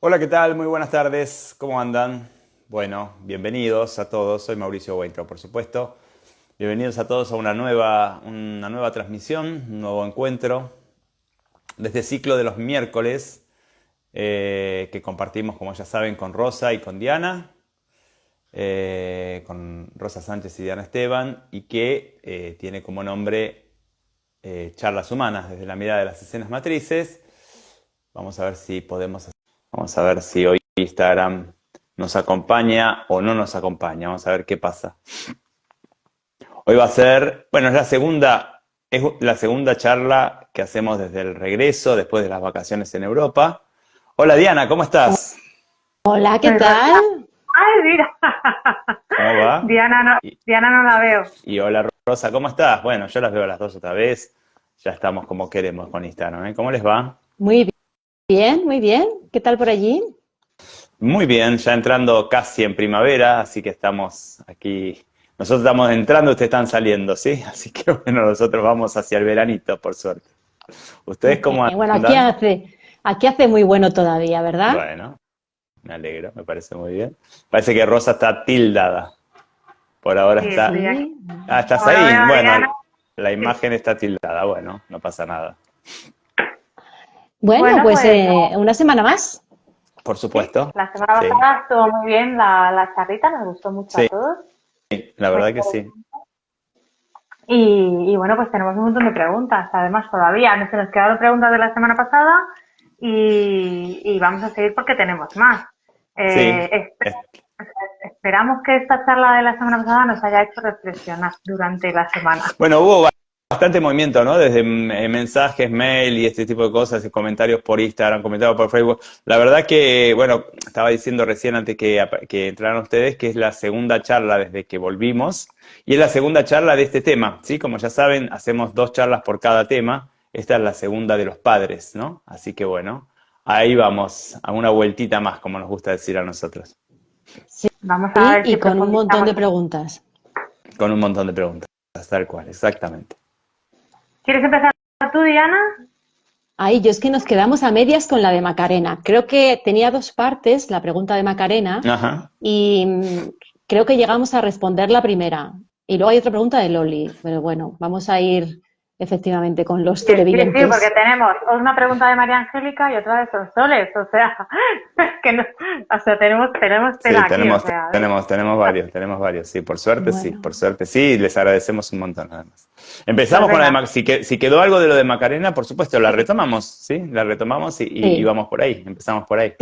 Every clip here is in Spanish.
Hola, ¿qué tal? Muy buenas tardes. ¿Cómo andan? Bueno, bienvenidos a todos. Soy Mauricio Weintraub, por supuesto. Bienvenidos a todos a una nueva transmisión, un nuevo encuentro de este ciclo de los miércoles que compartimos, como ya saben, con Rosa y con Diana, con Rosa Sánchez y Diana Esteban, y que tiene como nombre Charlas Humanas desde la mirada de las escenas matrices. Vamos a ver si vamos a ver si hoy Instagram nos acompaña o no nos acompaña. Vamos a ver qué pasa. Hoy va a ser, bueno, es la segunda charla que hacemos desde el regreso, después de las vacaciones en Europa. Hola Diana, ¿cómo estás? Hola, ¿qué Soy Rosa. tal? Ay, mira. ¿Cómo va? Diana no, Y, Diana no la veo. y hola Rosa, ¿cómo estás? Bueno, yo las veo a las dos otra vez. Ya estamos como queremos con Instagram, ¿eh? ¿Cómo les va? Muy bien, muy bien. ¿Qué tal por allí? Muy bien, ya entrando casi en primavera, así que estamos aquí. Nosotros estamos entrando, ustedes están saliendo, ¿sí? Así que bueno, nosotros vamos hacia el veranito, por suerte. ¿Ustedes cómo Bueno, andan? aquí hace muy bueno todavía, ¿verdad? Bueno, me alegro, me parece muy bien. Parece que Rosa está tildada. Por ahora Sí, está. estoy aquí. Sí. Ah, ¿estás Como no ahí? veo a Bueno, Diana, la sí. imagen está tildada. Bueno, no pasa nada. Bueno, Bueno, pues pues una semana más. Por sí, supuesto. la semana Sí, pasada estuvo muy bien la charlita, nos gustó mucho a sí, todos. la Muy verdad que sí. interesante. Y bueno, pues tenemos un montón de preguntas. Además, todavía no se nos quedaron preguntas de la semana pasada y vamos a seguir porque tenemos más. Sí. Esperamos que esta charla de la semana pasada nos haya hecho reflexionar durante la semana. Bueno, hubo bastante movimiento, ¿no? Desde mensajes, mail y este tipo de cosas, y comentarios por Instagram, comentarios por Facebook. La verdad que, bueno, estaba diciendo recién antes que entraran ustedes que es la segunda charla desde que volvimos y es la segunda charla de este tema, ¿sí? Como ya saben, hacemos 2 charlas por cada tema. Esta es la segunda de los padres, ¿no? Así que bueno, ahí vamos, a una vueltita más, como nos gusta decir a nosotros, Sí, Vamos a ver si y con un montón profundizamos. de preguntas. con un montón de preguntas, tal cual, exactamente. ¿Quieres empezar tú, Diana? Ahí, yo es que nos quedamos a medias con la de Macarena. Creo que tenía dos partes la pregunta de Macarena Ajá. y creo que llegamos a responder la primera. Y luego hay otra pregunta de Loli, pero bueno, vamos a ir efectivamente con los Sí, sí, sí, porque televidentes. tenemos una pregunta de María Angélica y otra de Sonsoles, o sea, que no, o sea, tenemos Sí, tela aquí, o tenemos, sea, ¿ves? tenemos, tenemos varios, sí, por Bueno, suerte sí, les agradecemos un montón además. Pues Empezamos con la de venga, si quedó algo de lo de Macarena, por supuesto, la retomamos, ¿sí? La retomamos y sí, vamos por ahí, empezamos por ahí.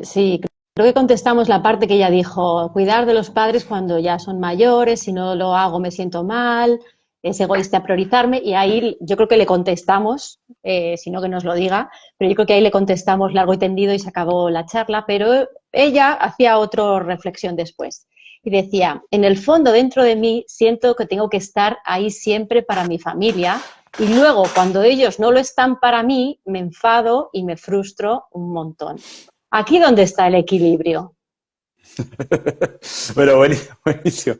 sí, creo que contestamos la parte que ella dijo, cuidar de los padres cuando ya son mayores, si no lo hago me siento mal, es egoísta priorizarme, y ahí yo creo que le contestamos, si no que nos lo diga, pero yo creo que ahí le contestamos largo y tendido y se acabó la charla, pero ella hacía otra reflexión después. Y decía, en el fondo dentro de mí siento que tengo que estar ahí siempre para mi familia y luego cuando ellos no lo están para mí, me enfado y me frustro un montón. Aquí donde está el equilibrio. Bueno, buenísimo, buenísimo.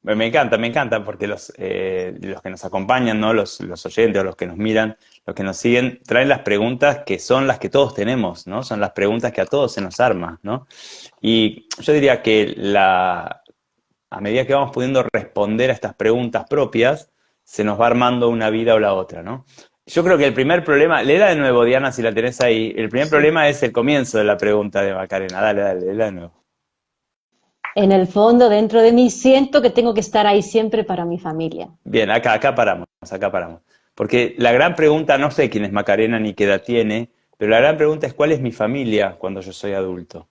Me encanta porque los que nos acompañan, ¿no? Los oyentes o los que nos miran, los que nos siguen, traen las preguntas que son las que todos tenemos, ¿no? Son las preguntas que a todos se nos arma, ¿no? Y yo diría que a medida que vamos pudiendo responder a estas preguntas propias, se nos va armando una vida o la otra, ¿no? Yo creo que el primer problema, léela de nuevo, Diana, si la tenés ahí. El primer Sí. problema es el comienzo de la pregunta de Macarena. Dale, dale, léela de nuevo. En el fondo, dentro de mí, siento que tengo que estar ahí siempre para mi familia. Bien, acá paramos, acá paramos. Porque la gran pregunta, no sé quién es Macarena ni qué edad tiene, pero la gran pregunta es ¿cuál es mi familia cuando yo soy adulto?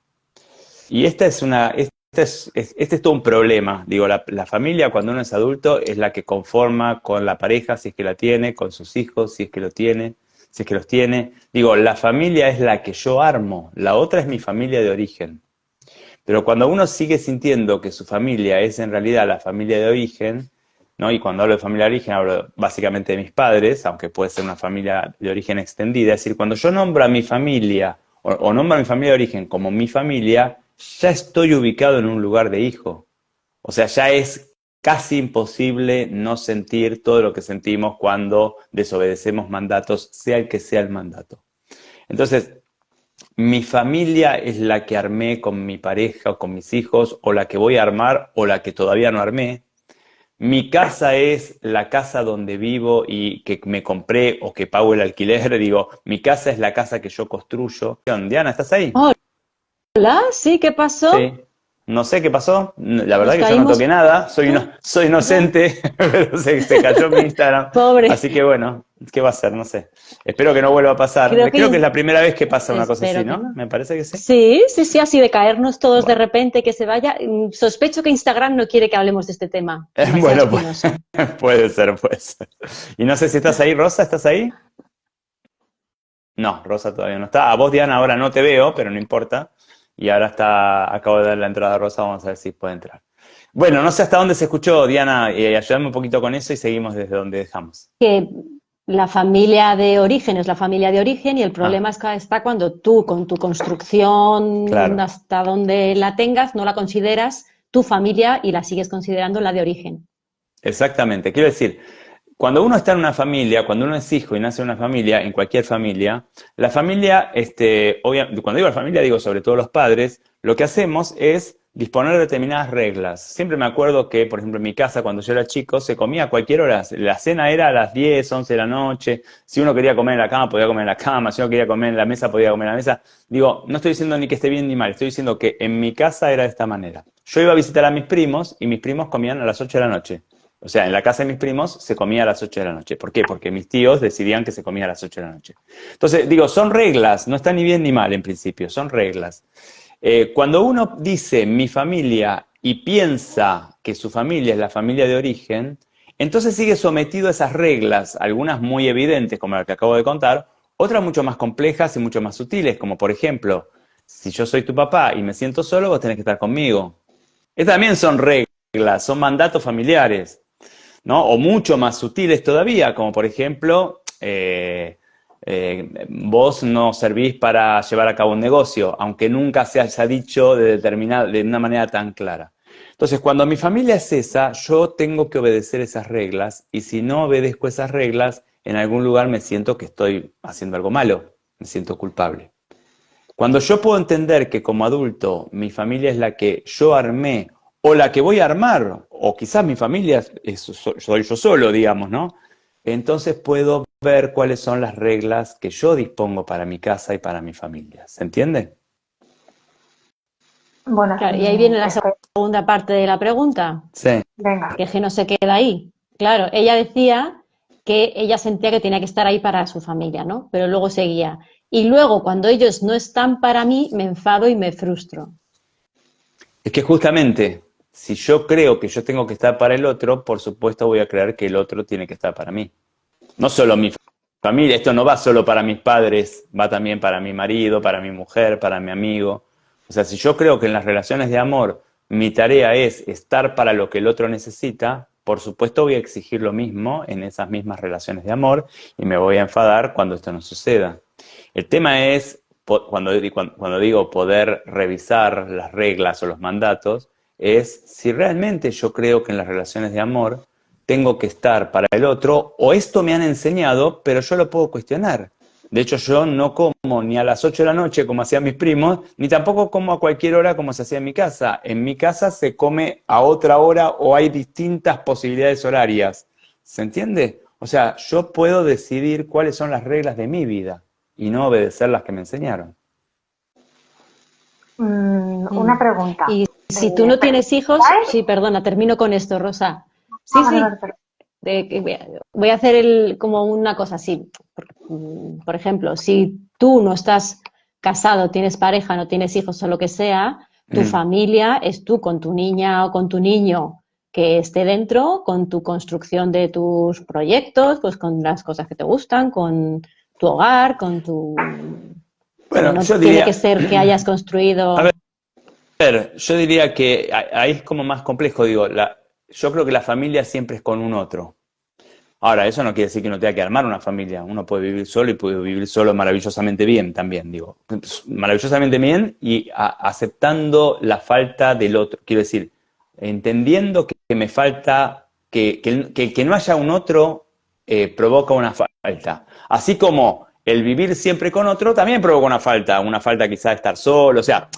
Y este es todo un problema. Digo, la familia cuando uno es adulto es la que conforma con la pareja, si es que la tiene, con sus hijos, si es que lo tiene, si es que los tiene. Digo, la familia es la que yo armo, la otra es mi familia de origen. Pero cuando uno sigue sintiendo que su familia es en realidad la familia de origen, ¿no? Y cuando hablo de familia de origen hablo básicamente de mis padres, aunque puede ser una familia de origen extendida, es decir, cuando yo nombro a mi familia o nombro a mi familia de origen como mi familia, ya estoy ubicado en un lugar de hijo. O sea, ya es casi imposible no sentir todo lo que sentimos cuando desobedecemos mandatos, sea el que sea el mandato. Entonces, mi familia es la que armé con mi pareja o con mis hijos, o la que voy a armar, o la que todavía no armé. Mi casa es la casa donde vivo y que me compré o que pago el alquiler. Digo, mi casa es la casa que yo construyo. Diana, ¿estás ahí? Hola, sí, ¿qué pasó? Sí. No sé qué pasó. La verdad Nos que yo no caímos. toqué nada. Soy inocente, pero se cayó mi Instagram. Pobre. Así que bueno, ¿qué va a ser? No sé. Espero que no vuelva a pasar. Creo Creo que es que la primera vez que pasa una cosa así, espero que ¿no? no. Me parece que sí. Sí, sí, sí, así de caernos todos de Bueno. repente, que se vaya. Sospecho que Instagram no quiere que hablemos de este tema. Demasiado Bueno, espinoso. puede ser, puede ser. Y no sé si estás ahí, Rosa, ¿estás ahí? No, Rosa todavía no está. A vos, Diana, ahora no te veo, pero no importa. Y ahora acabo de dar la entrada a Rosa, vamos a ver si puede entrar. Bueno, no sé hasta dónde se escuchó, Diana, ayúdame un poquito con eso y seguimos desde donde dejamos. Que la familia de origen es la familia de origen y el Ah, problema está cuando tú, con tu construcción claro, hasta donde la tengas, no la consideras tu familia y la sigues considerando la de origen. exactamente. Quiero decir, cuando uno está en una familia, cuando uno es hijo y nace en una familia, en cualquier familia, la familia, cuando digo la familia, digo sobre todo los padres, lo que hacemos es disponer de determinadas reglas. Siempre me acuerdo que, por ejemplo, en mi casa, cuando yo era chico, se comía a cualquier hora. La cena era a las 10, 11 de la noche. Si uno quería comer en la cama, podía comer en la cama. Si uno quería comer en la mesa, podía comer en la mesa. Digo, no estoy diciendo ni que esté bien ni mal, estoy diciendo que en mi casa era de esta manera. Yo iba a visitar a mis primos y mis primos comían a las 8 de la noche. O sea, en la casa de mis primos se comía a las 8 de la noche. ¿Por qué? Porque mis tíos decidían que se comía a las 8 de la noche. Entonces, digo, son reglas, no está ni bien ni mal en principio, son reglas. Cuando uno dice mi familia y piensa que su familia es la familia de origen, entonces sigue sometido a esas reglas, algunas muy evidentes, como la que acabo de contar, otras mucho más complejas y mucho más sutiles, como por ejemplo, si yo soy tu papá y me siento solo, vos tenés que estar conmigo. Estas también son reglas, son mandatos familiares, ¿no? O mucho más sutiles todavía, como por ejemplo, vos no servís para llevar a cabo un negocio, aunque nunca se haya dicho de una manera tan clara. Entonces, cuando mi familia es esa, yo tengo que obedecer esas reglas, y si no obedezco esas reglas, en algún lugar me siento que estoy haciendo algo malo, me siento culpable. Cuando yo puedo entender que como adulto mi familia es la que yo armé o la que voy a armar, o quizás mi familia soy yo solo, digamos, ¿no? Entonces puedo ver cuáles son las reglas que yo dispongo para mi casa y para mi familia. ¿Se entiende? Bueno, Claro, y ahí viene la estoy... segunda parte de la pregunta, Sí. Venga. que no se queda ahí. Claro, ella decía que ella sentía que tenía que estar ahí para su familia, ¿no? Pero luego seguía. Y luego, cuando ellos no están para mí, me enfado y me frustro. Es que justamente, si yo creo que yo tengo que estar para el otro, por supuesto voy a creer que el otro tiene que estar para mí. No solo mi familia, esto no va solo para mis padres, va también para mi marido, para mi mujer, para mi amigo. O sea, si yo creo que en las relaciones de amor mi tarea es estar para lo que el otro necesita, por supuesto voy a exigir lo mismo en esas mismas relaciones de amor y me voy a enfadar cuando esto no suceda. El tema es, cuando digo poder revisar las reglas o los mandatos, es si realmente yo creo que en las relaciones de amor tengo que estar para el otro, o esto me han enseñado, pero yo lo puedo cuestionar. De hecho, yo no como ni a las 8 de la noche como hacían mis primos, ni tampoco como a cualquier hora como se hacía en mi casa. En mi casa se come a otra hora o hay distintas posibilidades horarias. ¿Se entiende? O sea, yo puedo decidir cuáles son las reglas de mi vida y no obedecer las que me enseñaron. Una pregunta. Y si tú no tienes hijos, ¿Sabes? sí, perdona, termino con esto, Rosa. Ah, Sí, vale, sí, vale, perdón. voy a hacer como una cosa así. Por ejemplo, si tú no estás casado, tienes pareja, no tienes hijos o lo que sea, tu Mm. familia es tú con tu niña o con tu niño que esté dentro, con tu construcción de tus proyectos, pues con las cosas que te gustan, con tu hogar, con tu... Pero Bueno, no yo tiene que diría, ser que hayas a ver, construido... yo diría que ahí es como más complejo, digo, yo creo que la familia siempre es con un otro. Ahora, eso no quiere decir que uno tenga que armar una familia. Uno puede vivir solo y puede vivir solo maravillosamente bien también, digo. Maravillosamente bien y aceptando la falta del otro. Quiero decir, entendiendo que me falta, que no haya un otro provoca una falta. Así como el vivir siempre con otro también provoca una falta quizás de estar solo, o sea,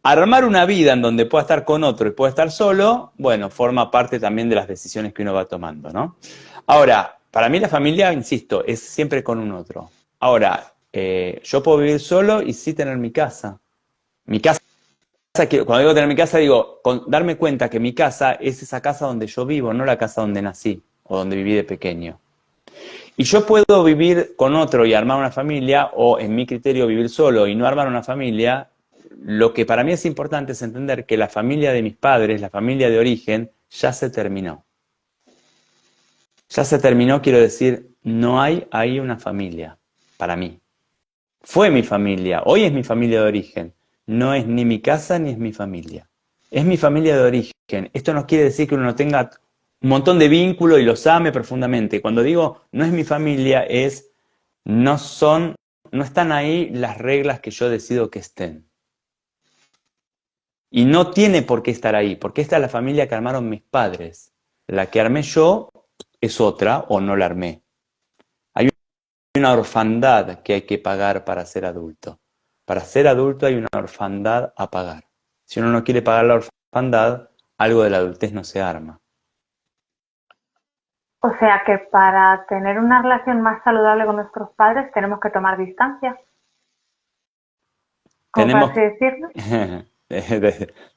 armar una vida en donde pueda estar con otro y pueda estar solo, bueno, forma parte también de las decisiones que uno va tomando, ¿no? Ahora, para mí la familia, insisto, es siempre con un otro. Ahora, yo puedo vivir solo y sí tener mi casa. Mi casa, cuando digo tener mi casa, digo, darme cuenta que mi casa es esa casa donde yo vivo, no la casa donde nací o donde viví de pequeño. Y yo puedo vivir con otro y armar una familia, o en mi criterio vivir solo y no armar una familia. Lo que para mí es importante es entender que la familia de mis padres, la familia de origen, ya se terminó. Ya se terminó, quiero decir, no hay ahí una familia para mí. Fue mi familia, hoy es mi familia de origen. No es ni mi casa ni es mi familia. Es mi familia de origen. Esto no quiere decir que uno no tenga un montón de vínculos y los ame profundamente. Cuando digo no es mi familia, no están ahí las reglas que yo decido que estén. Y no tiene por qué estar ahí, porque esta es la familia que armaron mis padres. La que armé yo es otra o no la armé. Hay una orfandad que hay que pagar para ser adulto. Para ser adulto hay una orfandad a pagar. Si uno no quiere pagar la orfandad, algo de la adultez no se arma. O sea que para tener una relación más saludable con nuestros padres tenemos que tomar distancia. ¿Cómo para así decirlo?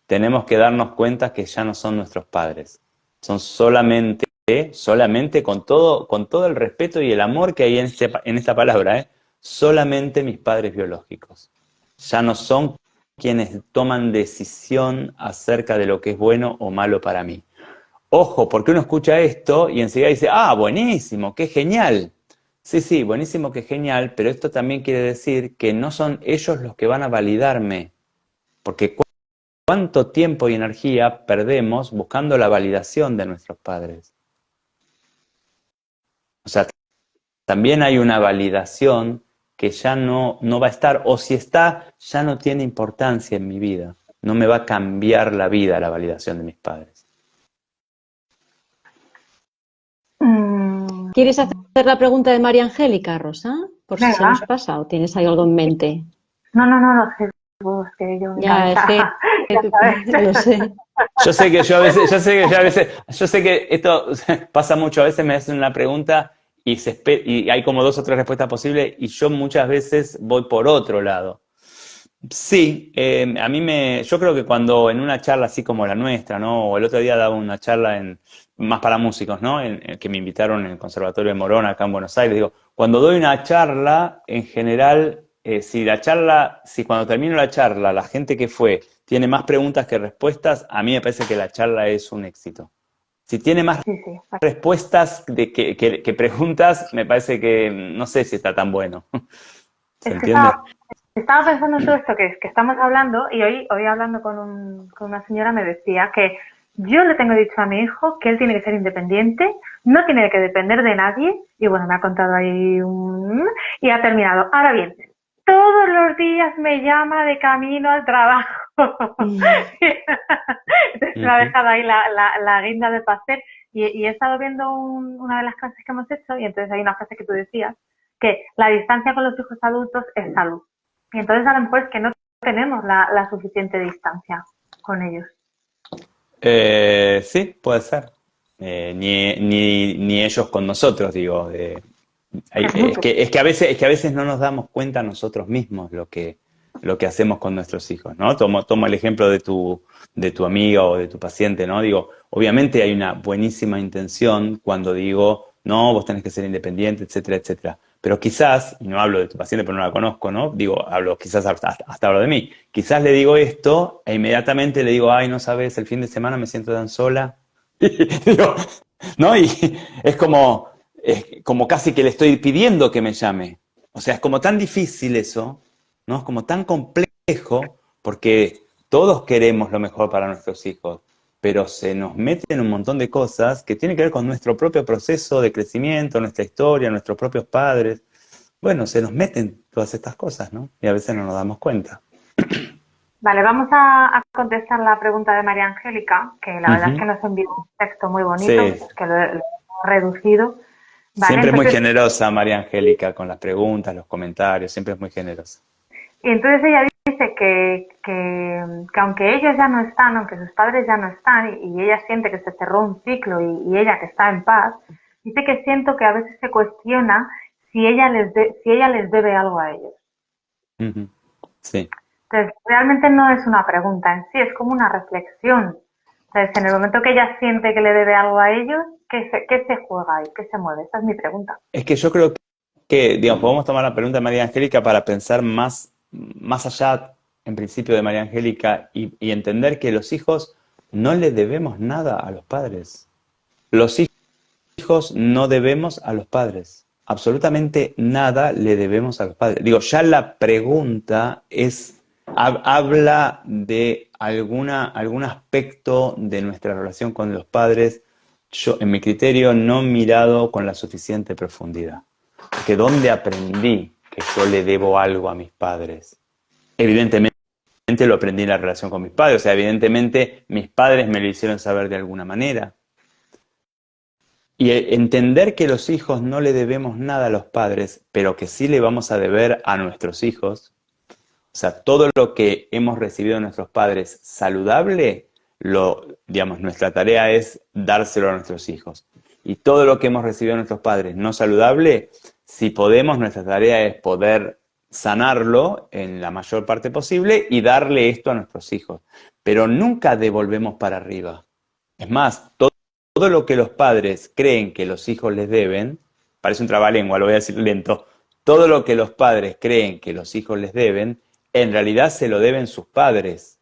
Tenemos que darnos cuenta que ya no son nuestros padres. Son solamente con todo el respeto y el amor que hay en esta palabra, solamente mis padres biológicos. Ya no son quienes toman decisión acerca de lo que es bueno o malo para mí. Ojo, porque uno escucha esto y enseguida dice, ah, buenísimo, qué genial. Sí, buenísimo, qué genial, pero esto también quiere decir que no son ellos los que van a validarme. Porque ¿cuánto tiempo y energía perdemos buscando la validación de nuestros padres? O sea, también hay una validación que ya no va a estar, o si está, ya no tiene importancia en mi vida. No me va a cambiar la vida la validación de mis padres. ¿Quieres hacer la pregunta de María Angélica, Rosa? Por si se nos pasa, o tienes ahí algo en mente. No, es que yo ya, es que lo sé. Yo sé que esto pasa mucho, a veces me hacen una pregunta y hay como 2 o 3 respuestas posibles y yo muchas veces voy por otro lado. Sí, yo creo que cuando en una charla así como la nuestra, ¿no? O el otro día daba una charla más para músicos, ¿no? Que me invitaron en el Conservatorio de Morón, acá en Buenos Aires. Digo, cuando doy una charla, en general, si cuando termino la charla, la gente que fue tiene más preguntas que respuestas, a mí me parece que la charla es un éxito. Si tiene más respuestas que preguntas, me parece que no sé si está tan bueno. ¿Se entiende? Estaba pensando en todo esto que estamos hablando y hoy hablando con una señora me decía que yo le tengo dicho a mi hijo que él tiene que ser independiente, no tiene que depender de nadie y bueno, me ha contado ahí y ha terminado. Ahora bien, todos los días me llama de camino al trabajo. Entonces me ha dejado ahí la guinda de pastel y he estado viendo una de las clases que hemos hecho y entonces hay una frase que tú decías que la distancia con los hijos adultos es salud. Y entonces a lo mejor es que no tenemos la suficiente distancia con ellos. Sí, puede ser. Ni ellos con nosotros, digo. Es que a veces no nos damos cuenta nosotros mismos lo que hacemos con nuestros hijos, ¿no? Tomo el ejemplo de tu amiga o de tu paciente, ¿no? Digo, obviamente hay una buenísima intención cuando digo, no, vos tenés que ser independiente, etcétera, etcétera. Pero quizás, y no hablo de tu paciente porque no la conozco, ¿no? Digo, quizás hasta hablo de mí. Quizás le digo esto e inmediatamente le digo, ay, no sabes, el fin de semana me siento tan sola. Digo, ¿no? Y es como casi que le estoy pidiendo que me llame. O sea, es como tan difícil eso, ¿no? Es como tan complejo, porque todos queremos lo mejor para nuestros hijos, pero se nos meten un montón de cosas que tienen que ver con nuestro propio proceso de crecimiento, nuestra historia, nuestros propios padres. Bueno, se nos meten todas estas cosas, ¿no? Y a veces no nos damos cuenta. Vale, vamos a contestar la pregunta de María Angélica, que la verdad es que nos envió un texto muy bonito, que lo he reducido. Vale, Siempre es muy entonces, generosa María Angélica con las preguntas, los comentarios, siempre es muy generosa. y entonces ella dice que aunque ellos ya no están, aunque sus padres ya no están, y ella siente que se cerró un ciclo y ella que está en paz, dice que siento que a veces se cuestiona si ella les debe algo a ellos. Ujú. Sí. Entonces, realmente no es una pregunta en sí, es como una reflexión. Entonces, en el momento que ella siente que le debe algo a ellos, qué se juega ahí? ¿Qué se mueve? Esa es mi pregunta. Es que yo creo que, digamos, podemos tomar la pregunta de María Angélica para pensar más allá, en principio, de María Angélica y entender que los hijos no le debemos nada a los padres. Los hijos no debemos a los padres. Absolutamente nada le debemos a los padres. Digo, ya la pregunta habla de algún aspecto de nuestra relación con los padres, yo, en mi criterio, no mirado con la suficiente profundidad. Porque ¿dónde aprendí que yo le debo algo a mis padres? Evidentemente lo aprendí en la relación con mis padres, o sea, evidentemente mis padres me lo hicieron saber de alguna manera. Y entender que los hijos no le debemos nada a los padres, pero que sí le vamos a deber a nuestros hijos. O sea, todo lo que hemos recibido de nuestros padres saludable, digamos, nuestra tarea es dárselo a nuestros hijos. Y todo lo que hemos recibido de nuestros padres no saludable, si podemos, nuestra tarea es poder sanarlo en la mayor parte posible y darle esto a nuestros hijos. Pero nunca devolvemos para arriba. Es más, todo lo que los padres creen que los hijos les deben, parece un trabalengua, lo voy a decir lento, todo lo que los padres creen que los hijos les deben, en realidad se lo deben sus padres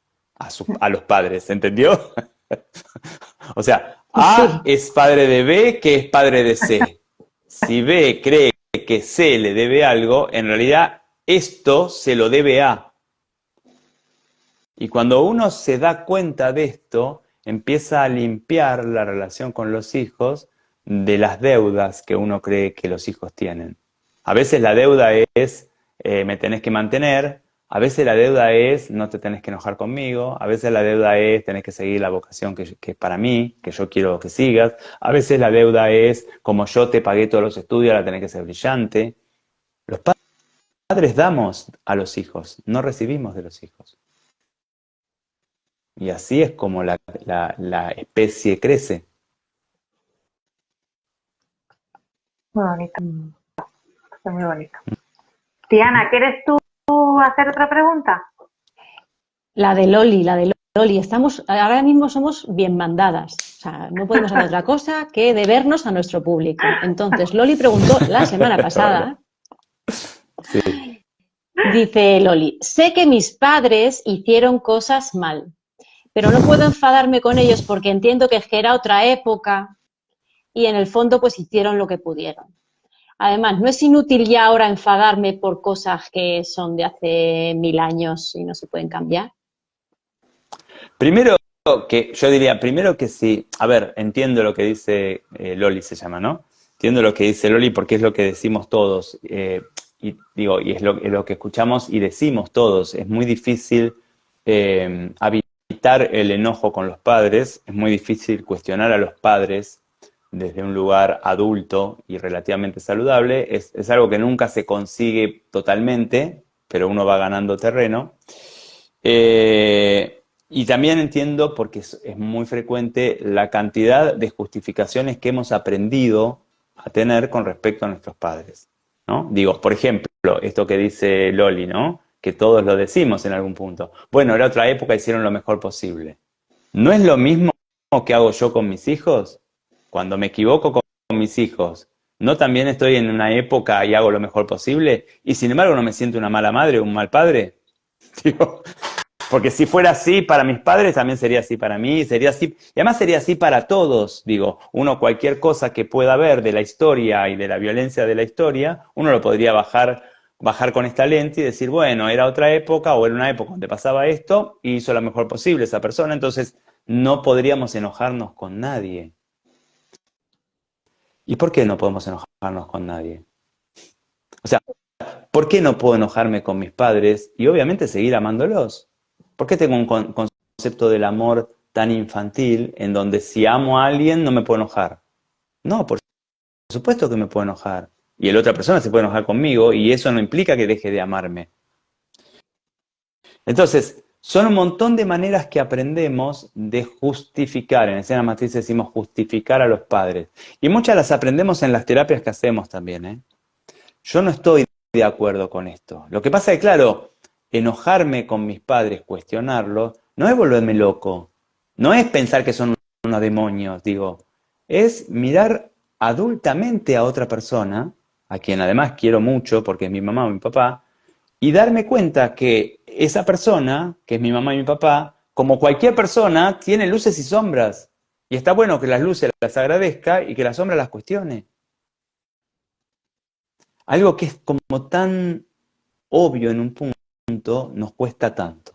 a los padres, ¿entendió? O sea, A Sí, es padre de B, que es padre de C. Si B cree que C le debe algo, en realidad esto se lo debe A. Y cuando uno se da cuenta de esto, empieza a limpiar la relación con los hijos de las deudas que uno cree que los hijos tienen. A veces la deuda es me tenés que mantener, a veces la deuda es no te tenés que enojar conmigo, a veces la deuda es tenés que seguir la vocación que es para mí, que yo quiero que sigas, a veces la deuda es como yo te pagué todos los estudios, ahora tenés que ser brillante. Los padres damos a los hijos, no recibimos de los hijos. Y así es como la especie crece. Muy bonito, muy bonito. Diana, ¿quieres tú hacer otra pregunta? la de Loli, la de Loli. Ahora mismo somos bien mandadas. O sea, no podemos hacer otra cosa que debernos a nuestro público. Entonces, Loli preguntó la semana Bueno, pasada, sí. dice Loli, sé que mis padres hicieron cosas mal, pero no puedo enfadarme con ellos porque entiendo que era otra época y en el fondo pues hicieron lo que pudieron. Además, no es inútil ya ahora enfadarme por cosas que son de hace 1000 años y no se pueden cambiar. Primero yo diría, primero que sí, a ver, entiendo lo que dice Loli se llama, ¿no? Entiendo lo que dice Loli porque es lo que decimos todos, y digo, y es lo que escuchamos y decimos todos. Es muy difícil evitar el enojo con los padres, es muy difícil cuestionar a los padres desde un lugar adulto y relativamente saludable. Es algo que nunca se consigue totalmente, pero uno va ganando terreno. Y también entiendo, porque es muy frecuente, la cantidad de justificaciones que hemos aprendido a tener con respecto a nuestros padres, ¿no? Digo, por ejemplo, esto que dice Loli, ¿no? Que todos lo decimos en algún punto. Bueno, era otra época, hicieron lo mejor posible. ¿No es lo mismo que hago yo con mis hijos? Cuando me equivoco con mis hijos, ¿no también estoy en una época y hago lo mejor posible? Y sin embargo no me siento una mala madre o un mal padre. Digo, porque si fuera así para mis padres, también sería así para mí, sería así, y además sería así para todos. Digo, uno cualquier cosa que pueda ver de la historia y de la violencia de la historia, uno lo podría bajar con esta lente y decir, bueno, era otra época o era una época donde pasaba esto y hizo lo mejor posible esa persona, entonces no podríamos enojarnos con nadie. ¿Y por qué no podemos enojarnos con nadie? O sea, ¿por qué no puedo enojarme con mis padres y obviamente seguir amándolos? ¿Por qué tengo un concepto del amor tan infantil en donde si amo a alguien no me puedo enojar? No, por supuesto que me puedo enojar. Y la otra persona se puede enojar conmigo y eso no implica que deje de amarme. Entonces, son un montón de maneras que aprendemos de justificar. En escena matriz decimos justificar a los padres. Y muchas las aprendemos en las terapias que hacemos también, ¿eh? Yo no estoy de acuerdo con esto. Lo que pasa es que, claro, enojarme con mis padres, cuestionarlos, no es volverme loco. No es pensar que son unos demonios, digo. Es mirar adultamente a otra persona, a quien además quiero mucho porque es mi mamá o mi papá, y darme cuenta que esa persona, que es mi mamá y mi papá, como cualquier persona, tiene luces y sombras. Y está bueno que las luces las agradezca y que las sombras las cuestione. Algo que es como tan obvio en un punto, nos cuesta tanto.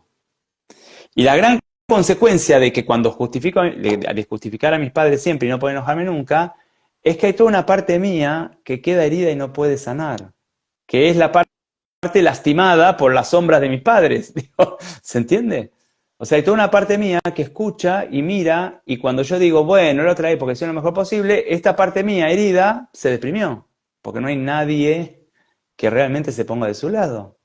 Y la gran consecuencia de que cuando justifico, de justificar a mis padres siempre y no poder enojarme nunca, es que hay toda una parte mía que queda herida y no puede sanar. Que es la parte lastimada por las sombras de mis padres. ¿Se entiende? O sea, hay toda una parte mía que escucha y mira, y cuando yo digo, bueno, lo trae porque soy lo mejor posible, esta parte mía herida se deprimió, porque no hay nadie que realmente se ponga de su lado.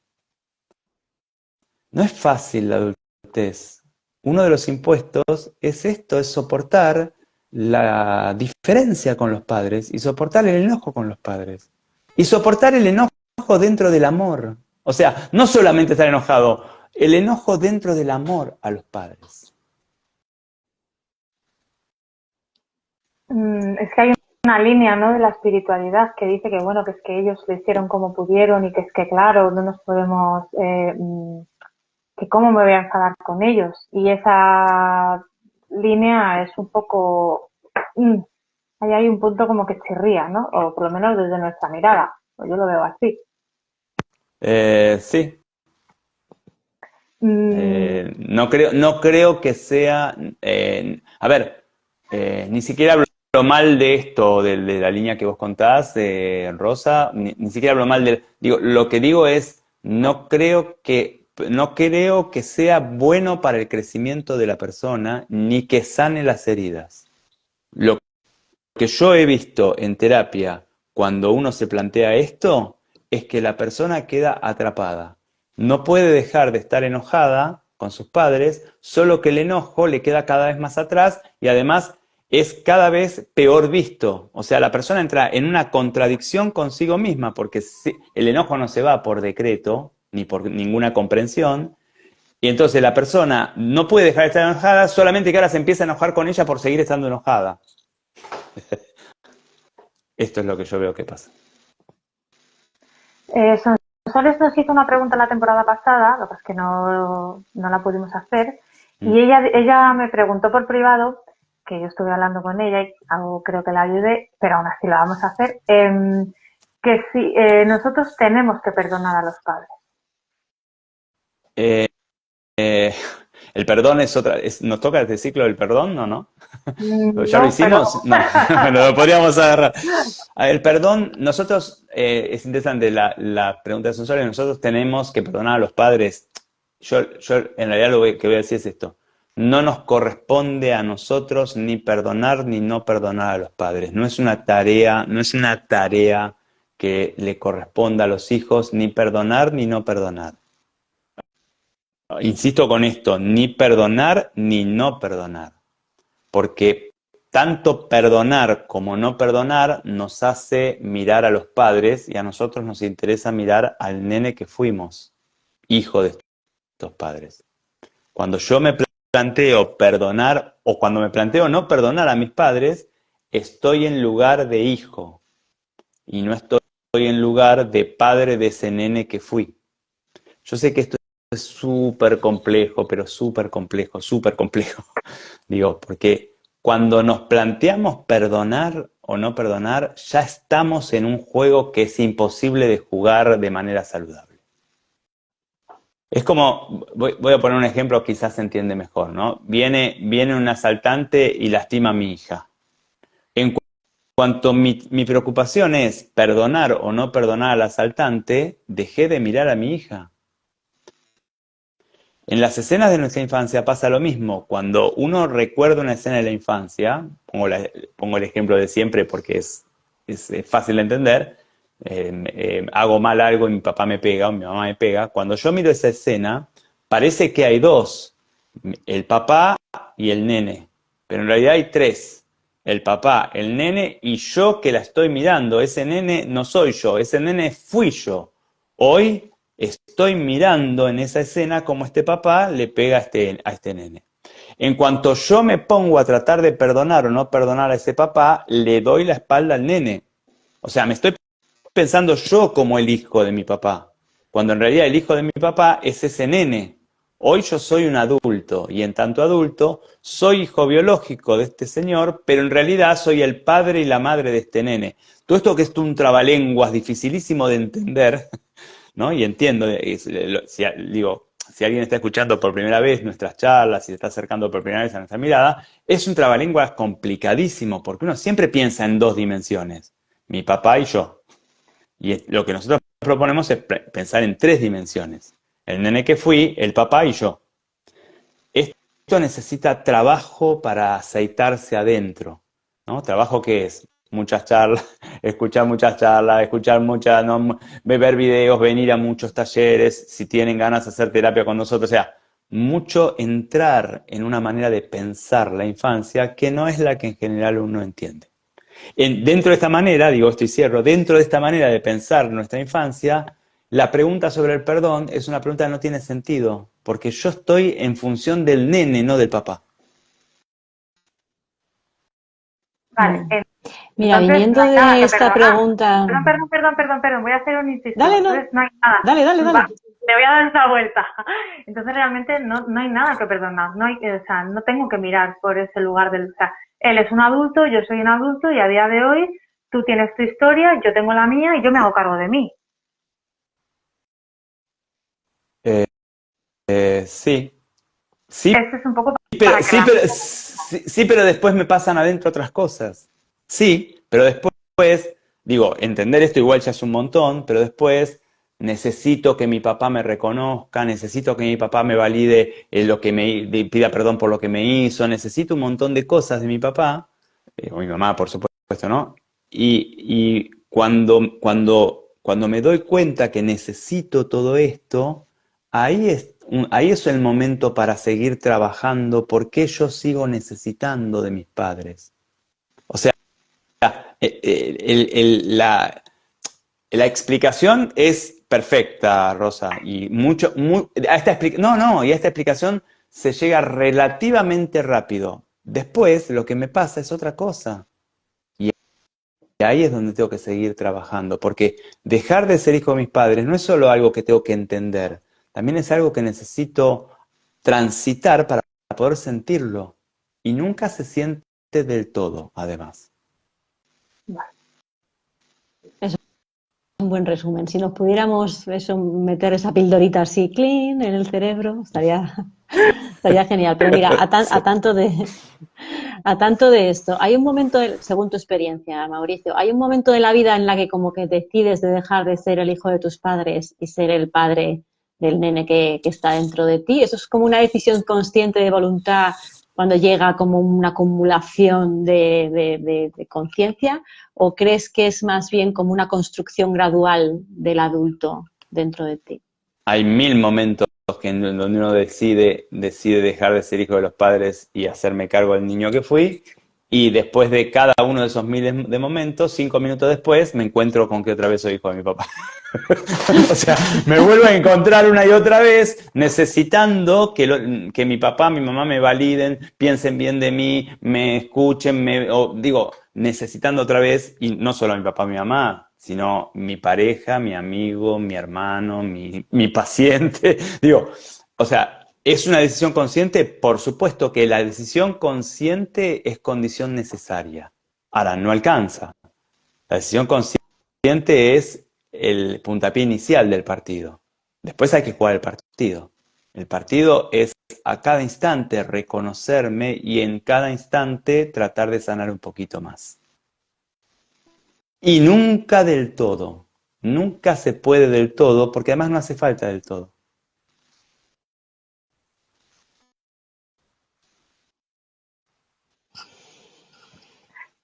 No es fácil la adultez. Uno de los impuestos es esto, es soportar la diferencia con los padres y soportar el enojo con los padres. Y soportar el enojo dentro del amor. O sea, no solamente estar enojado, el enojo dentro del amor a los padres. Es que hay una línea, ¿no?, de la espiritualidad que dice que, bueno, que es que ellos lo hicieron como pudieron y que es que, claro, no nos podemos, que cómo me voy a enfadar con ellos. Y esa línea es un poco, ahí hay un punto como que chirría, ¿no? O por lo menos desde nuestra mirada. O yo lo veo así. Sí. Mm, No creo que sea... a ver, ni siquiera hablo mal de esto, de la línea que vos contás, Rosa, ni siquiera hablo mal de... Digo, lo que digo es, no creo que sea bueno para el crecimiento de la persona, ni que sane las heridas. Lo que yo he visto en terapia cuando uno se plantea esto, es que la persona queda atrapada. No puede dejar de estar enojada con sus padres, solo que el enojo le queda cada vez más atrás y además es cada vez peor visto. O sea, la persona entra en una contradicción consigo misma, porque el enojo no se va por decreto, ni por ninguna comprensión, y entonces la persona no puede dejar de estar enojada, solamente que ahora se empieza a enojar con ella por seguir estando enojada. Esto es lo que yo veo que pasa. Sonsoles nos hizo una pregunta la temporada pasada, lo que es que no la pudimos hacer, y ella me preguntó por privado, que yo estuve hablando con ella y creo que la ayudé, pero aún así lo vamos a hacer, que si nosotros tenemos que perdonar a los padres. El perdón es otra... ¿Nos toca este ciclo del perdón? No. ¿Ya lo No, hicimos? pero... No, lo podríamos agarrar. El perdón, nosotros, es interesante la pregunta de Sonsoles, nosotros tenemos que perdonar a los padres. Yo en realidad lo que voy a decir es esto. No nos corresponde a nosotros ni perdonar ni no perdonar a los padres. No es una tarea que le corresponda a los hijos ni perdonar ni no perdonar. Insisto con esto, ni perdonar ni no perdonar. Porque tanto perdonar como no perdonar nos hace mirar a los padres y a nosotros nos interesa mirar al nene que fuimos, hijo de estos padres. Cuando yo me planteo perdonar o cuando me planteo no perdonar a mis padres, estoy en lugar de hijo y no estoy en lugar de padre de ese nene que fui. Yo sé que esto es súper complejo, pero súper complejo. Digo, porque cuando nos planteamos perdonar o no perdonar, ya estamos en un juego que es imposible de jugar de manera saludable. Es como, voy a poner un ejemplo, quizás se entiende mejor, ¿no? Viene un asaltante y lastima a mi hija. En cuanto mi preocupación es perdonar o no perdonar al asaltante, dejé de mirar a mi hija. En las escenas de nuestra infancia pasa lo mismo. Cuando uno recuerda una escena de la infancia, pongo el ejemplo de siempre porque es es fácil de entender. Hago mal algo y mi papá me pega o mi mamá me pega. Cuando yo miro esa escena, parece que hay dos, el papá y el nene, pero en realidad hay tres, el papá, el nene y yo que la estoy mirando. Ese nene no soy yo, ese nene fui yo. Hoy estoy mirando en esa escena cómo este papá le pega a este nene. En cuanto yo me pongo a tratar de perdonar o no perdonar a ese papá, le doy la espalda al nene. O sea, me estoy pensando yo como el hijo de mi papá, cuando en realidad el hijo de mi papá es ese nene. Hoy yo soy un adulto y en tanto adulto soy hijo biológico de este señor, pero en realidad soy el padre y la madre de este nene. Todo esto que es un trabalenguas dificilísimo de entender, ¿no? Y entiendo, si alguien está escuchando por primera vez nuestras charlas y se está acercando por primera vez a nuestra mirada, es un trabalenguas complicadísimo, porque uno siempre piensa en dos dimensiones, mi papá y yo. Y lo que nosotros proponemos es pensar en tres dimensiones, el nene que fui, el papá y yo. Esto necesita trabajo para aceitarse adentro, ¿no? ¿Trabajo qué es? Muchas charlas, escuchar muchas, ¿no? Ver videos, venir a muchos talleres, si tienen ganas de hacer terapia con nosotros, o sea, mucho entrar en una manera de pensar la infancia que no es la que en general uno entiende. Dentro de esta manera, digo esto y cierro, dentro de esta manera de pensar nuestra infancia, la pregunta sobre el perdón es una pregunta que no tiene sentido, porque yo estoy en función del nene, no del papá. Vale, Mira, entonces no viniendo hay nada de que esta perdonar. pregunta... Perdón, voy a hacer un inciso. Dale, no. Entonces no hay nada. Dale. Le voy a dar una vuelta. Entonces realmente no hay nada que perdonar. No hay, o sea, no tengo que mirar por ese lugar del, o sea, él es un adulto, yo soy un adulto y a día de hoy tú tienes tu historia, yo tengo la mía y yo me hago cargo de mí. Eh, sí, sí, Este es un poco para que la... sí, pero después me pasan adentro otras cosas. Sí, pero después, digo, entender esto igual ya es un montón, pero después necesito que mi papá me reconozca, necesito que mi papá me valide lo que pida perdón por lo que me hizo, necesito un montón de cosas de mi papá, o mi mamá, por supuesto, ¿no? Y cuando me doy cuenta que necesito todo esto, ahí es el momento para seguir trabajando porque yo sigo necesitando de mis padres. O sea, la explicación es perfecta, Rosa, y y a esta explicación se llega relativamente rápido. Después, lo que me pasa es otra cosa. Y ahí es donde tengo que seguir trabajando, porque dejar de ser hijo de mis padres no es solo algo que tengo que entender, también es algo que necesito transitar para poder sentirlo. Y nunca se siente del todo, además. Es un buen resumen. Si nos pudiéramos eso, meter esa pildorita así, clean, en el cerebro, estaría genial. Pero mira, Sí. a tanto de esto, hay un momento, según tu experiencia, Mauricio, hay un momento de la vida en la que como que decides de dejar de ser el hijo de tus padres y ser el padre del nene que está dentro de ti. Eso es como una decisión consciente de voluntad cuando llega como una acumulación de conciencia, o crees que es más bien como una construcción gradual del adulto dentro de ti. Hay mil momentos donde uno decide dejar de ser hijo de los padres y hacerme cargo del niño que fui. Y después de cada uno de esos miles de momentos, 5 minutos después, me encuentro con que otra vez soy hijo de mi papá. O sea, me vuelvo a encontrar una y otra vez necesitando que mi papá, mi mamá me validen, piensen bien de mí, me escuchen, necesitando otra vez, y no solo a mi papá, mi mamá, sino mi pareja, mi amigo, mi hermano, mi paciente. O sea, ¿es una decisión consciente? Por supuesto que la decisión consciente es condición necesaria. Ahora, no alcanza. La decisión consciente es el puntapié inicial del partido. Después hay que jugar el partido. El partido es a cada instante reconocerme y en cada instante tratar de sanar un poquito más. Y nunca del todo. Nunca se puede del todo, porque además no hace falta del todo.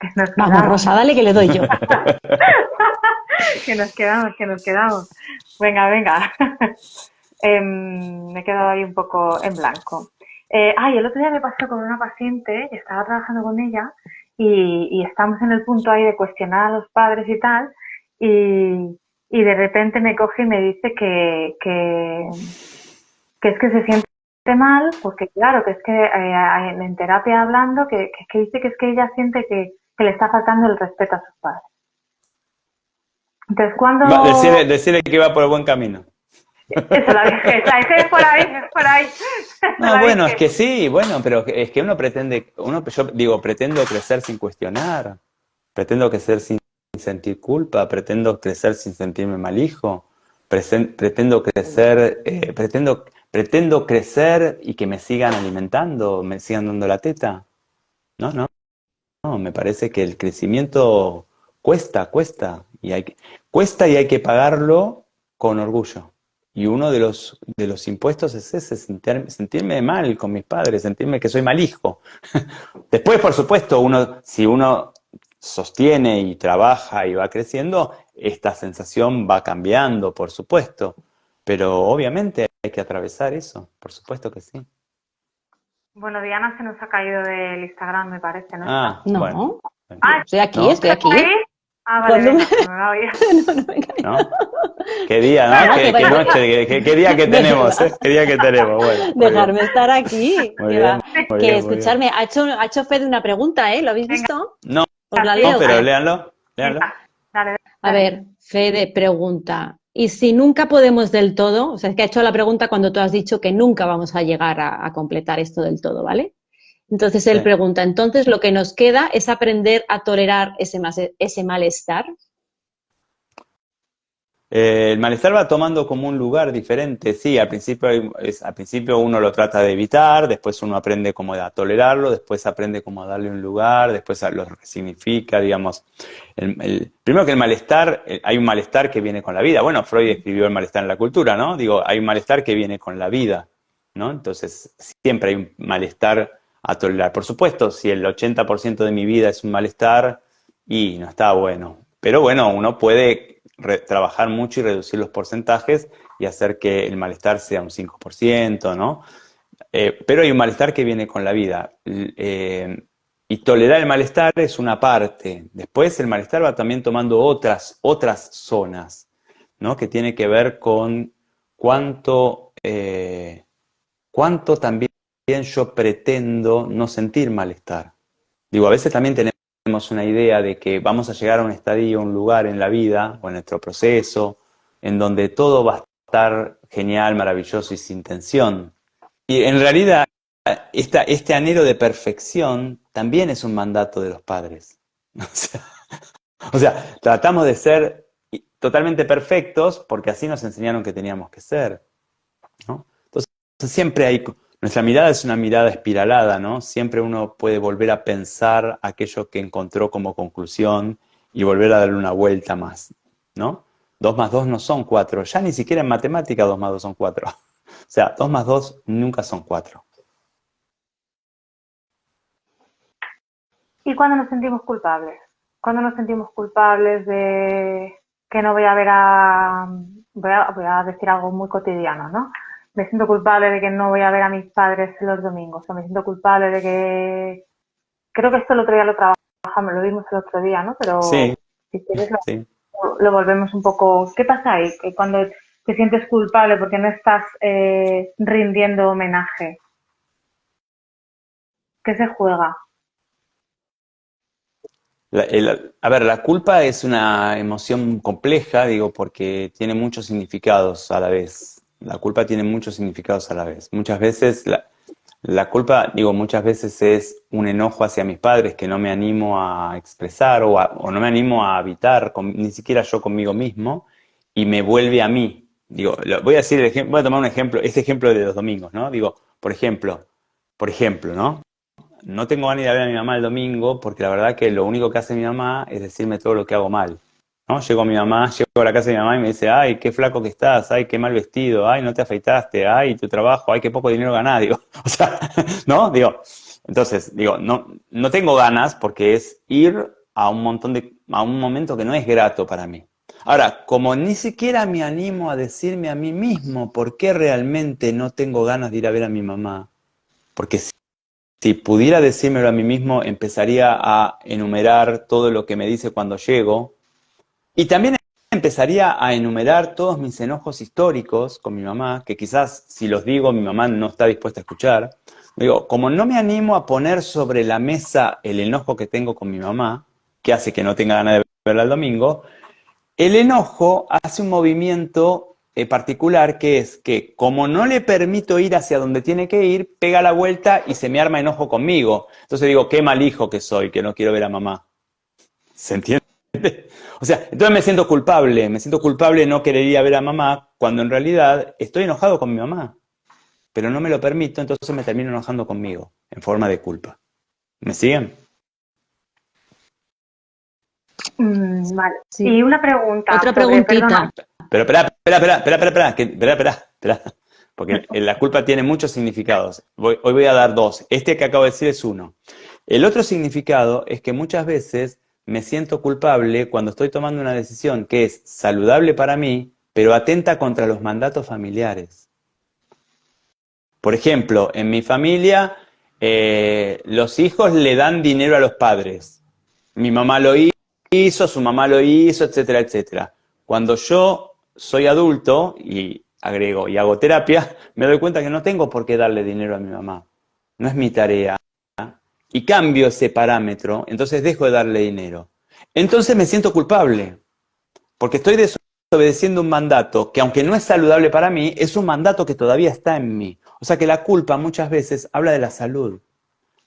Que nos Vamos, quedamos. Rosa, dale que le doy yo. Que nos quedamos, que nos quedamos. Venga, venga. Me he quedado ahí un poco en blanco. El otro día me pasó con una paciente, estaba trabajando con ella y estamos en el punto ahí de cuestionar a los padres y tal, y de repente me coge y me dice que es que se siente mal, porque claro, que es que en terapia hablando, que dice que es que ella siente que le está faltando el respeto a sus padres. Entonces, cuando... Decirle que va por el buen camino. Eso, la dije es por ahí, es por ahí. No, bueno, es que sí, bueno, pero es que uno pretende, yo digo, pretendo crecer sin cuestionar, pretendo crecer sin sentir culpa, pretendo crecer sin sentirme mal hijo, pretendo crecer, pretendo crecer y que me sigan alimentando, me sigan dando la teta. No, me parece que el crecimiento cuesta, cuesta y hay que pagarlo con orgullo. Y uno de los impuestos es ese, sentirme mal con mis padres, sentirme que soy mal hijo. Después, por supuesto, si uno sostiene y trabaja y va creciendo, esta sensación va cambiando, por supuesto. Pero obviamente hay que atravesar eso, por supuesto que sí. Bueno, Diana se nos ha caído del Instagram, me parece, ¿no? Ah, No. bueno. Estoy aquí, ¿No? estoy aquí. ¿Ahí? Ah, vale, Cuando venga, pues me va a oír. No. ¿No? ¿Qué día, no? ¿Qué noche? ¿Qué día que tenemos? ¿Qué día que tenemos? Bueno, Dejarme estar aquí. Muy Que bien, va. muy Que bien, muy escucharme, ha hecho Fede una pregunta, ¿eh? ¿Lo habéis visto? No, Os la Sí. leo. pero léanlo. Venga, dale. A ver, Fede pregunta, ¿y si nunca podemos del todo? O sea, es que ha hecho la pregunta cuando tú has dicho que nunca vamos a llegar a completar esto del todo, ¿vale? Entonces él Sí. pregunta, entonces lo que nos queda es aprender a tolerar ese malestar. El malestar va tomando como un lugar diferente. Sí, al principio uno lo trata de evitar, después uno aprende cómo a tolerarlo, después aprende cómo a darle un lugar, después lo resignifica, digamos. Primero que el malestar, hay un malestar que viene con la vida. Bueno, Freud escribió el malestar en la cultura, ¿no? Digo, hay un malestar que viene con la vida, ¿no? Entonces, siempre hay un malestar a tolerar. Por supuesto, si el 80% de mi vida es un malestar, y no está bueno. Pero bueno, uno puede trabajar mucho y reducir los porcentajes y hacer que el malestar sea un 5%, ¿no? Pero hay un malestar que viene con la vida. Y tolerar el malestar es una parte. Después el malestar va también tomando otras zonas, ¿no? Que tiene que ver con cuánto también yo pretendo no sentir malestar. Digo, a veces también tenemos una idea de que vamos a llegar a un estadio, un lugar en la vida o en nuestro proceso, en donde todo va a estar genial, maravilloso y sin tensión. Y en realidad, este anhelo de perfección también es un mandato de los padres. O sea, tratamos de ser totalmente perfectos porque así nos enseñaron que teníamos que ser, ¿no? Entonces, siempre hay... Nuestra mirada es una mirada espiralada, ¿no? Siempre uno puede volver a pensar aquello que encontró como conclusión y volver a darle una vuelta más, ¿no? 2 más 2 no son 4. Ya ni siquiera en matemática 2 más 2 son 4. O sea, 2 más 2 nunca son 4. ¿Y cuándo nos sentimos culpables? ¿Cuándo nos sentimos culpables de que no voy a ver a... Voy a decir algo muy cotidiano, ¿no? Me siento culpable de que no voy a ver a mis padres los domingos, o me siento culpable de que... Creo que esto el otro día lo trabajamos, lo vimos el otro día, ¿no? Pero Sí, si quieres sí. lo volvemos un poco... ¿Qué pasa ahí? Que cuando te sientes culpable porque no estás rindiendo homenaje, ¿qué se juega? A ver, la culpa es una emoción compleja, digo, porque tiene muchos significados a la vez. La culpa tiene muchos significados a la vez. Muchas veces la culpa, digo, muchas veces es un enojo hacia mis padres que no me animo a expresar o no me animo a habitar, ni siquiera yo conmigo mismo, y me vuelve a mí. Digo, voy a decir voy a tomar un ejemplo, este ejemplo de los domingos, ¿no? Digo, por ejemplo, ¿no? No tengo ganas de ir a ver a mi mamá el domingo porque la verdad que lo único que hace mi mamá es decirme todo lo que hago mal, ¿no? Llego a la casa de mi mamá y me dice, ay, qué flaco que estás, ay, qué mal vestido, ay, no te afeitaste, ay, tu trabajo, ay, qué poco dinero ganás, digo, o sea, ¿no? Digo, Entonces, digo, no tengo ganas porque es ir a un momento que no es grato para mí. Ahora, como ni siquiera me animo a decirme a mí mismo por qué realmente no tengo ganas de ir a ver a mi mamá, porque si pudiera decírmelo a mí mismo, empezaría a enumerar todo lo que me dice cuando llego, y también empezaría a enumerar todos mis enojos históricos con mi mamá, que quizás si los digo mi mamá no está dispuesta a escuchar. Digo, como no me animo a poner sobre la mesa el enojo que tengo con mi mamá, que hace que no tenga ganas de verla el domingo, el enojo hace un movimiento particular que es que como no le permito ir hacia donde tiene que ir, pega la vuelta y se me arma enojo conmigo. Entonces digo, qué mal hijo que soy, que no quiero ver a mamá. ¿Se entiende? O sea, entonces me siento culpable de no querer ir a ver a mamá, cuando en realidad estoy enojado con mi mamá, pero no me lo permito, entonces me termino enojando conmigo, en forma de culpa. ¿Me siguen? Vale. Sí. Y una pregunta. Otra sobre, preguntita. Pero espera, porque la culpa tiene muchos significados. Hoy voy a dar dos. Este que acabo de decir es uno. El otro significado es que muchas veces me siento culpable cuando estoy tomando una decisión que es saludable para mí, pero atenta contra los mandatos familiares. Por ejemplo, en mi familia, los hijos le dan dinero a los padres. Mi mamá lo hizo, su mamá lo hizo, etcétera, etcétera. Cuando yo soy adulto y agrego y hago terapia, me doy cuenta que no tengo por qué darle dinero a mi mamá. No es mi tarea. Y cambio ese parámetro, entonces dejo de darle dinero. Entonces me siento culpable, porque estoy desobedeciendo un mandato que, aunque no es saludable para mí, es un mandato que todavía está en mí. O sea que la culpa muchas veces habla de la salud.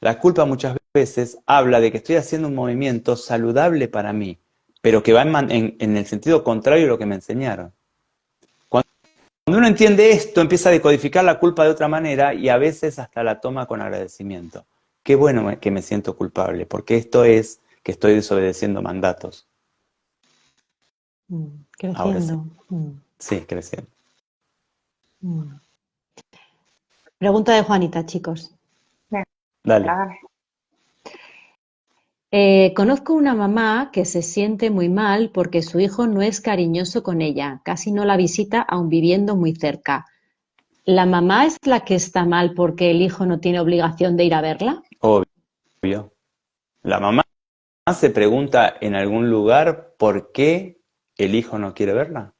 La culpa muchas veces habla de que estoy haciendo un movimiento saludable para mí, pero que va en el sentido contrario a lo que me enseñaron. Cuando uno entiende esto, empieza a decodificar la culpa de otra manera y a veces hasta la toma con agradecimiento. Qué bueno que me siento culpable, porque esto es que estoy desobedeciendo mandatos. Ahora sí. Creciendo. Sí, creciendo. Pregunta de Juanita, chicos. Dale. Dale. Conozco una mamá que se siente muy mal porque su hijo no es cariñoso con ella, casi no la visita aun viviendo muy cerca. ¿La mamá es la que está mal porque el hijo no tiene obligación de ir a verla? Obvio. La mamá se pregunta en algún lugar por qué el hijo no quiere verla.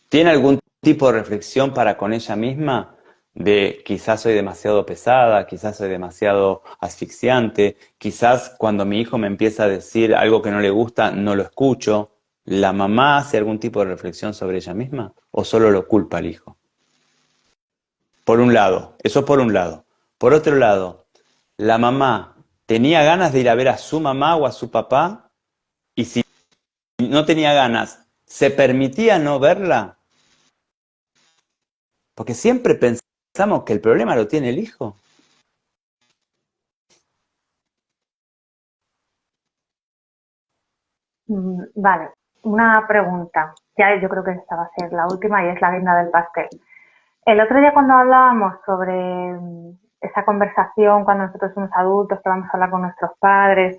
¿Tiene algún tipo de reflexión para con ella misma de quizás soy demasiado pesada, quizás soy demasiado asfixiante, quizás cuando mi hijo me empieza a decir algo que no le gusta, no lo escucho? ¿La mamá hace algún tipo de reflexión sobre ella misma o solo lo culpa al hijo? Por un lado, eso por un lado. Por otro lado, la mamá tenía ganas de ir a ver a su mamá o a su papá, y si no tenía ganas, ¿se permitía no verla? Porque siempre pensamos que el problema lo tiene el hijo. Vale, una pregunta. Ya yo creo que esta va a ser la última y es la guinda del pastel. El otro día cuando hablábamos sobre esa conversación cuando nosotros somos adultos, que vamos a hablar con nuestros padres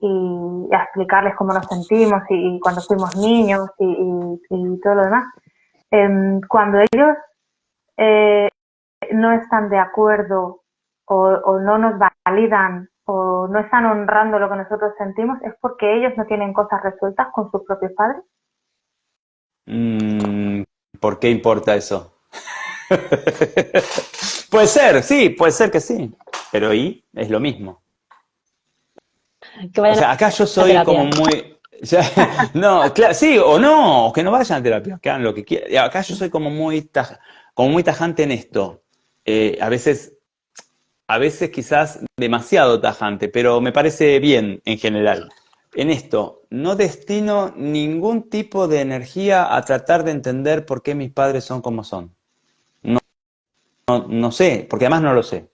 y a explicarles cómo nos sentimos y cuando fuimos niños y todo lo demás, cuando ellos no están de acuerdo o no nos validan o no están honrando lo que nosotros sentimos, ¿es porque ellos no tienen cosas resueltas con sus propios padres? ¿Por qué importa eso? Puede ser, sí, puede ser que sí. Pero ¿y? Es lo mismo. Que O vayan sea, acá yo a soy terapia. como muy... no, claro, sí o no, o que no vayan a terapia, que hagan lo que quieran. Acá yo soy como muy tajante en esto. A veces quizás demasiado tajante, pero me parece bien en general. En esto, no destino ningún tipo de energía a tratar de entender por qué mis padres son como son. No sé, porque además no lo sé.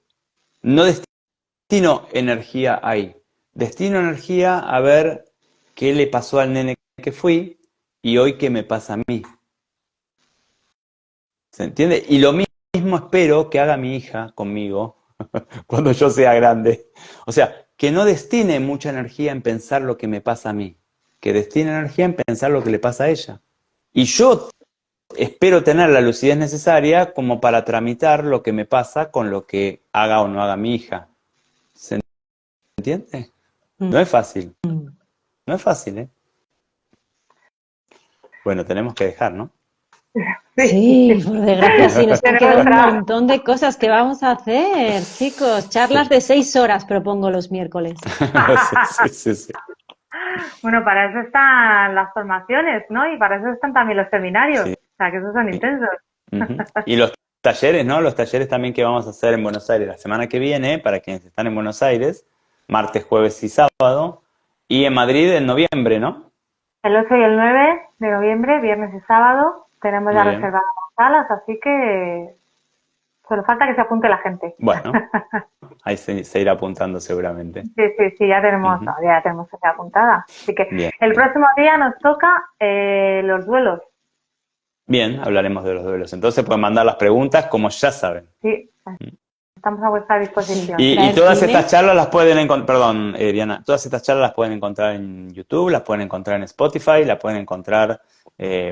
No destino energía ahí. Destino energía a ver qué le pasó al nene que fui y hoy qué me pasa a mí. ¿Se entiende? Y lo mismo espero que haga mi hija conmigo cuando yo sea grande. O sea, que no destine mucha energía en pensar lo que me pasa a mí, que destine energía en pensar lo que le pasa a ella. Y yo espero tener la lucidez necesaria como para tramitar lo que me pasa con lo que haga o no haga mi hija. ¿Se entiende? No es fácil. No es fácil, ¿eh? Bueno, tenemos que dejar, ¿no? Sí, por desgracia sí, nos Tenemos queda un otra. montón de cosas que vamos a hacer, chicos. Charlas de 6 horas propongo los miércoles. Sí. Bueno, para eso están las formaciones, ¿no? Y para eso están también los seminarios. Sí. O sea, que esos son intensos. Ujú. Y los talleres, ¿no? Los talleres también que vamos a hacer en Buenos Aires la semana que viene, para quienes están en Buenos Aires, martes, jueves y sábado, y en Madrid en noviembre, ¿no? El 8 y el 9 de noviembre, viernes y sábado, tenemos Muy ya bien. reservadas las salas, así que solo falta que se apunte la gente. Bueno, ahí se irá apuntando seguramente. Sí, ya tenemos, Ujú. ya tenemos fecha apuntada. Así que Bien. el próximo día nos toca los duelos. Bien, hablaremos de los duelos. Entonces pueden mandar las preguntas como ya saben. Sí, estamos a vuestra disposición. Y Traer todas Kleenex. estas charlas las pueden encontrar, perdón, Diana, todas estas charlas las pueden encontrar en YouTube, las pueden encontrar en Spotify, las pueden encontrar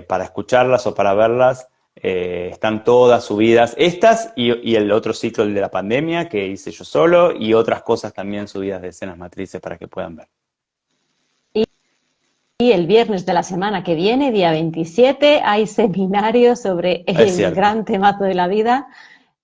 para escucharlas o para verlas. Están todas subidas, estas y el otro ciclo, el de la pandemia, que hice yo solo, y otras cosas también subidas de escenas matrices para que puedan ver. Y el viernes de la semana que viene, día 27, hay seminario sobre Es el cierto. gran temazo de la vida,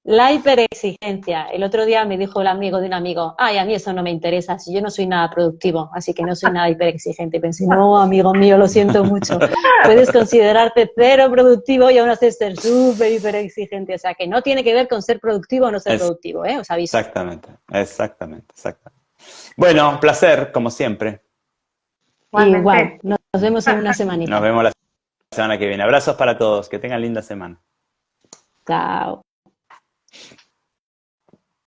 la hiperexigencia. El otro día me dijo el amigo de un amigo, ay, a mí eso no me interesa, si yo no soy nada productivo, así que no soy nada hiperexigente. Y pensé, no, amigo mío, lo siento mucho. Puedes considerarte cero productivo y aún así ser súper hiperexigente. O sea, que no tiene que ver con ser productivo o no ser productivo, ¿eh? Os aviso. Exactamente. Bueno, un placer, como siempre. Igual, Igualmente. nos vemos en una Nos semanita. vemos la semana que viene. Abrazos para todos, que tengan linda semana. Chao.